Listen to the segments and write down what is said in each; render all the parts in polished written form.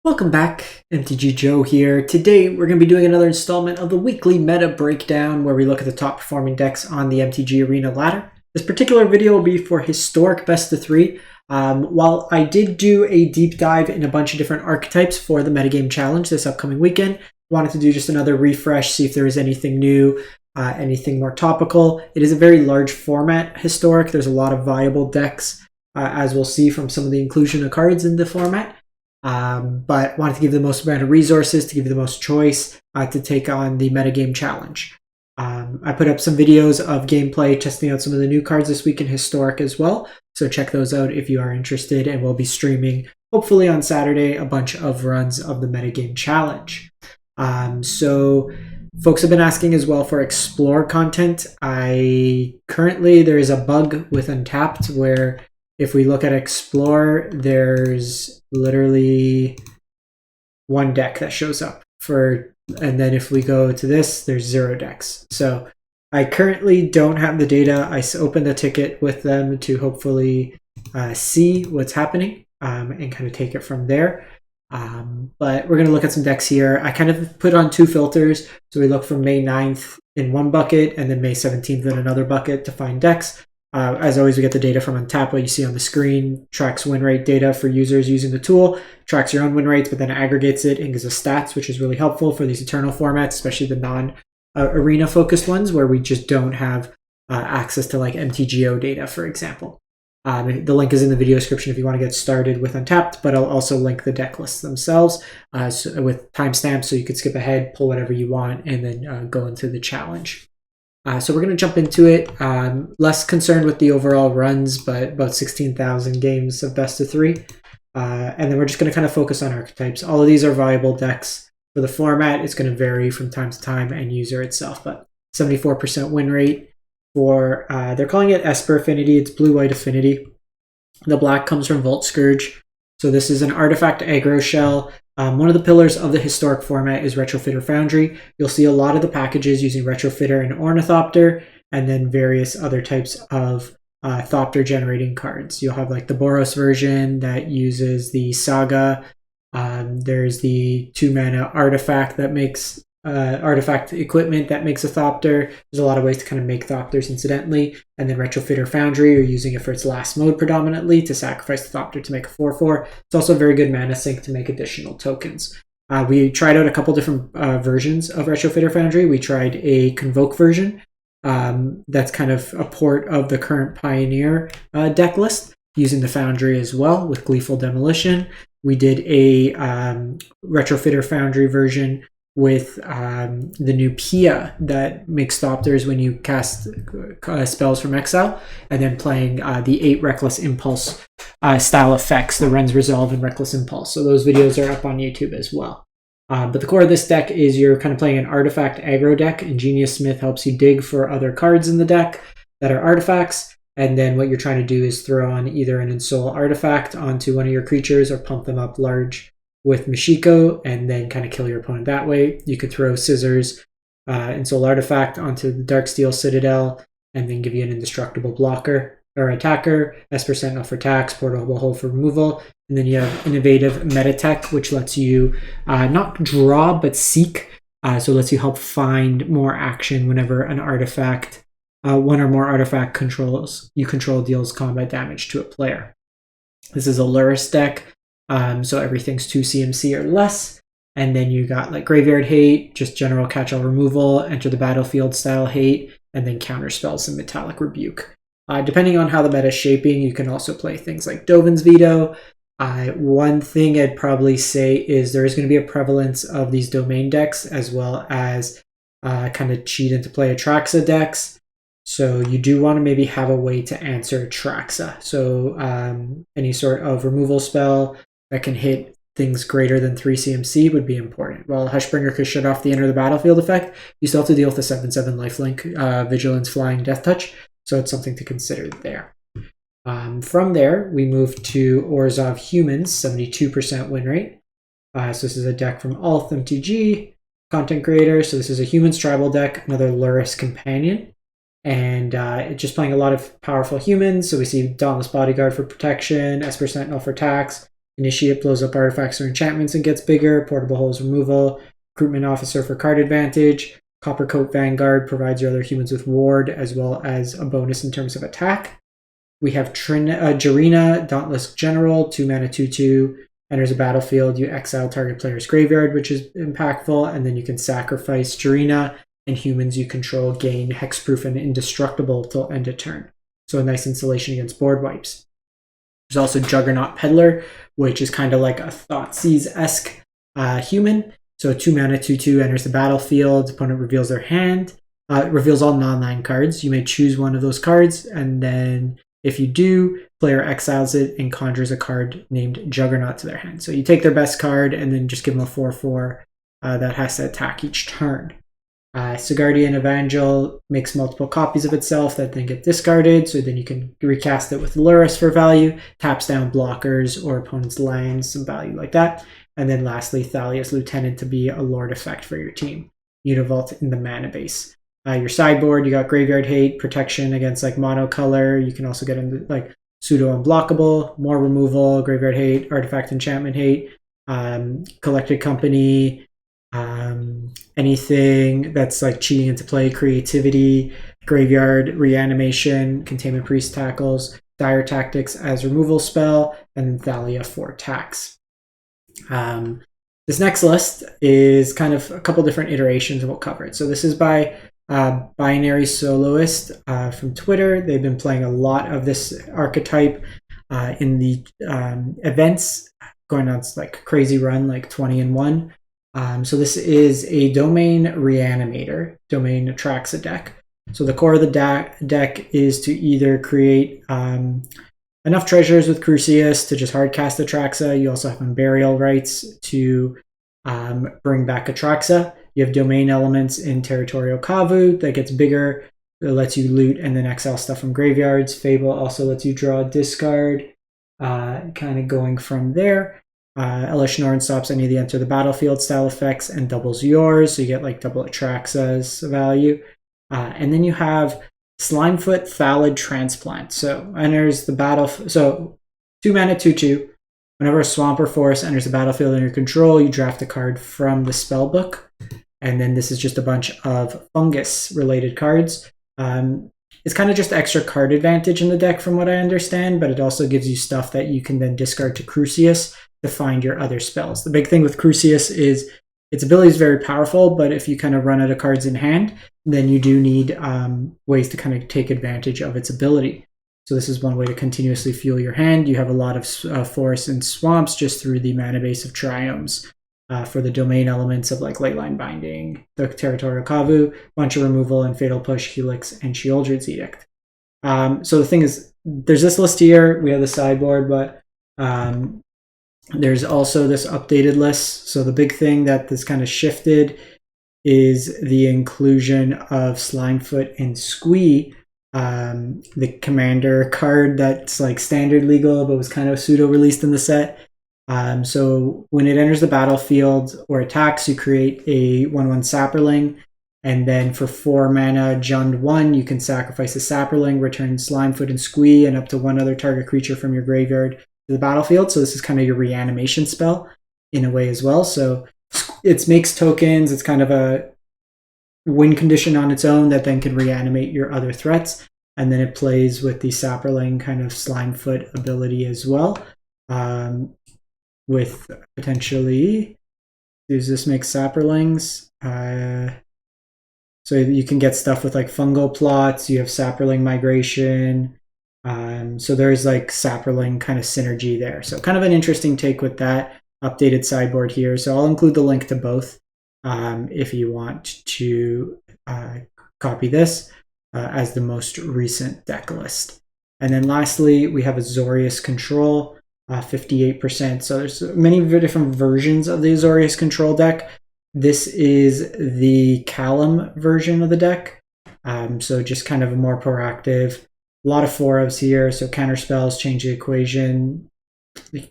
Welcome back, MTG Joe here. Today we're going to be doing another installment of the weekly meta breakdown where we look at the top performing decks on the MTG Arena ladder. This particular video will be for historic best of 3. While I did do a deep dive in a bunch of different archetypes for the Metagame Challenge this upcoming weekend, wanted to do just another refresh, see if there was anything new, anything more topical. It is a very large format historic. There's a lot of viable decks, as we'll see from some of the inclusion of cards in the format. But wanted to give the most amount of resources, to give you the most choice to take on the Metagame Challenge. I put up some videos of gameplay testing out some of the new cards this week in Historic as well, so check those out if you are interested, and we'll be streaming, hopefully on Saturday, a bunch of runs of the Metagame Challenge. So folks have been asking as well for Explore content. Currently there is a bug with Untapped where if we look at Explore, there's literally one deck that shows up and then if we go to this, there's 0 decks. So I currently don't have the data. I opened a ticket with them to hopefully see what's happening and kind of take it from there. But we're going to look at some decks here. I kind of put on 2 filters. So we look from May 9th in one bucket and then May 17th in another bucket to find decks. As always, we get the data from Untapped. What you see on the screen tracks win rate data for users using the tool, tracks your own win rates, but then aggregates it and gives us stats, which is really helpful for these Eternal formats, especially the non-arena focused ones where we just don't have access to like MTGO data, for example. The link is in the video description if you want to get started with Untapped, but I'll also link the deck lists themselves with timestamps so you could skip ahead, pull whatever you want, and then go into the challenge. So we're going to jump into it. Less concerned with the overall runs, but about 16,000 games of best of 3. And then we're just going to kind of focus on archetypes. All of these are viable decks for the format. It's going to vary from time to time and user itself, but 74% win rate for, they're calling it Esper Affinity. It's blue-white Affinity. The black comes from Vault Scourge. So this is an artifact aggro shell. One of the pillars of the historic format is Retrofitter Foundry. You'll see a lot of the packages using Retrofitter and Ornithopter, and then various other types of Thopter generating cards. You'll have like the Boros version that uses the Saga. There's the 2-mana artifact that makes artifact equipment that makes a Thopter. There's a lot of ways to kind of make Thopters incidentally. And then Retrofitter Foundry, you're using it for its last mode predominantly to sacrifice the Thopter to make a 4/4. It's also a very good mana sink to make additional tokens. We tried out a couple different versions of Retrofitter Foundry. We tried a Convoke version that's kind of a port of the current Pioneer deck list using the Foundry as well with Gleeful Demolition. We did a Retrofitter Foundry version with the new Pia that makes Thopters when you cast spells from exile, and then playing the 8 Reckless Impulse style effects, the Ren's Resolve and Reckless Impulse. So those videos are up on YouTube as well. But the core of this deck is you're kind of playing an artifact aggro deck. Ingenious Smith helps you dig for other cards in the deck that are artifacts, and then what you're trying to do is throw on either an Ensoul artifact onto one of your creatures or pump them up large with Mashiko and then kind of kill your opponent that way. You could throw Scissors, Ensoul Artifact onto the Darksteel Citadel and then give you an indestructible blocker or attacker, Esper Sentinel for tax, Portable Hole for removal, and then you have Innovative Meta Tech, which lets you not draw but seek, so it lets you help find more action whenever an artifact, one or more artifact you control deals combat damage to a player. This is a Lurrus deck. So everything's 2 CMC or less. And then you got like Graveyard Hate, just general catch-all removal, enter the battlefield style hate, and then counter spells and Metallic Rebuke. Depending on how the meta is shaping, you can also play things like Dovin's Veto. One thing I'd probably say is there is going to be a prevalence of these domain decks as well as kind of cheat into play Atraxa decks. So you do want to maybe have a way to answer Atraxa. So any sort of removal spell that can hit things greater than 3 CMC would be important. While Hushbringer could shut off the enter the battlefield effect, you still have to deal with the 7/7 lifelink, Vigilance, Flying, Death Touch, so it's something to consider there. From there, we move to Orzhov Humans, 72% win rate. So this is a deck from Alth MTG, content creator. So this is a Humans tribal deck, another Lurrus companion. And it's just playing a lot of powerful humans. So we see Dauntless Bodyguard for protection, Esper Sentinel for tax, Initiate blows up artifacts or enchantments and gets bigger. Portable Holes removal. Recruitment Officer for card advantage. Coppercoat Vanguard provides your other humans with ward as well as a bonus in terms of attack. We have Jarina, Dauntless General, 2 mana 2/2. Enters a battlefield, you exile target player's graveyard, which is impactful, and then you can sacrifice Jarina, and humans you control gain hexproof and indestructible till end of turn. So a nice insulation against board wipes. There's also Juggernaut Peddler, which is kind of like a Thoughtseize-esque human. So 2 mana 2/2 enters the battlefield, opponent reveals their hand, reveals all non-land cards. You may choose one of those cards, and then if you do, player exiles it and conjures a card named Juggernaut to their hand. So you take their best card and then just give them a 4/4 that has to attack each turn. Sigardian Evangel makes multiple copies of itself that then get discarded, so then you can recast it with Lurrus for value, taps down blockers or opponent's lands, some value like that. And then lastly, Thalia's Lieutenant to be a Lord effect for your team. Univault in the mana base. Your sideboard, you got Graveyard Hate, protection against like monocolor. You can also get into like pseudo unblockable, more removal, Graveyard Hate, Artifact Enchantment Hate, Collected Company, anything that's like cheating into play, creativity, Graveyard Reanimation, Containment Priest tackles, Dire Tactics as removal spell, and then Thalia for tax. This next list is kind of a couple different iterations and we'll cover it. So this is by Binary Soloist from Twitter. They've been playing a lot of this archetype in the events, going on like crazy run, like 20-1. So this is a Domain Reanimator, Domain Atraxa deck. So the core of the deck is to either create enough treasures with Crucius to just hardcast Atraxa. You also have Burial Rights to bring back Atraxa. You have domain elements in Territorial Kavu that gets bigger. It lets you loot and then exile stuff from graveyards. Fable also lets you draw a discard. Kind of going from there. Elish Norn stops any of the enter the battlefield style effects and doubles yours. So you get like double Atraxa's value. And then you have Slimefoot Thallid Transplant. So enters the battle. So 2 mana 2/2. Whenever a swamp or forest enters the battlefield under your control, you draft a card from the spellbook. And then this is just a bunch of fungus-related cards. It's kind of just extra card advantage in the deck from what I understand, but it also gives you stuff that you can then discard to Crucius to find your other spells. The big thing with Crucius is its ability is very powerful, but if you kind of run out of cards in hand, then you do need ways to kind of take advantage of its ability. So this is one way to continuously fuel your hand. You have a lot of forests and swamps just through the mana base of Triomes. For the domain elements of like Leyline Binding, the Territorial Kavu, bunch of removal, and Fatal Push, Helix, and Sheoldred's Edict. So the thing is, there's this list here. We have the sideboard, but there's also this updated list. So the big thing that this kind of shifted is the inclusion of Slimefoot and Squee, the commander card that's like standard legal, but was kind of pseudo-released in the set. So when it enters the battlefield or attacks, you create a 1/1 Sapperling, and then for 4 mana Jund 1, you can sacrifice a Sapperling, return Slimefoot and Squee, and up to one other target creature from your graveyard to the battlefield. So this is kind of your reanimation spell in a way as well. So it makes tokens. It's kind of a win condition on its own that then can reanimate your other threats. And then it plays with the Sapperling kind of Slimefoot ability as well. With potentially, does this make Sapperlings? So you can get stuff with like fungal plots. You have Sapperling migration. So there's like Sapperling kind of synergy there. So kind of an interesting take with that updated sideboard here. So I'll include the link to both if you want to copy this as the most recent deck list. And then lastly, we have Azorius Control. 58%. So there's many different versions of the Azorius Control deck. This is the Callum version of the deck. So just kind of a more proactive. A lot of 4-ofs here. So counter spells change the equation,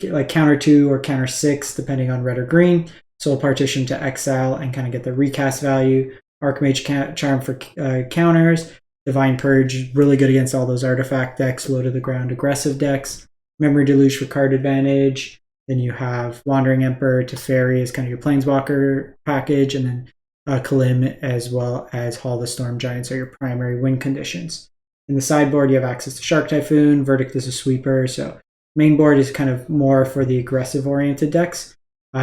like counter 2 or counter 6, depending on red or green. Soul Partition to exile and kind of get the recast value. Archmage Charm for counters. Divine Purge, really good against all those artifact decks, low to the ground aggressive decks. Memory Deluge for card advantage. Then you have Wandering Emperor, Teferi is kind of your Planeswalker package, and then Kalim as well as Hall the Storm Giants are your primary win conditions. In the sideboard, you have access to Shark Typhoon, Verdict is a sweeper, so main board is kind of more for the aggressive-oriented decks.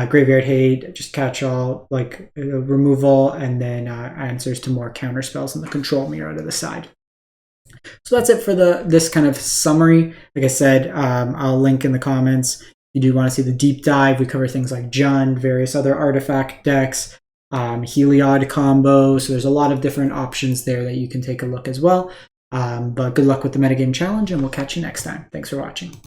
Graveyard Hate, just catch-all, like removal, and then answers to more counter spells in the control mirror to the side. So that's it for this kind of summary. Like I said, I'll link in the comments. If you do want to see the deep dive, we cover things like Jund, various other artifact decks, Heliod combo. So there's a lot of different options there that you can take a look as well. But good luck with the Metagame challenge, and we'll catch you next time. Thanks for watching.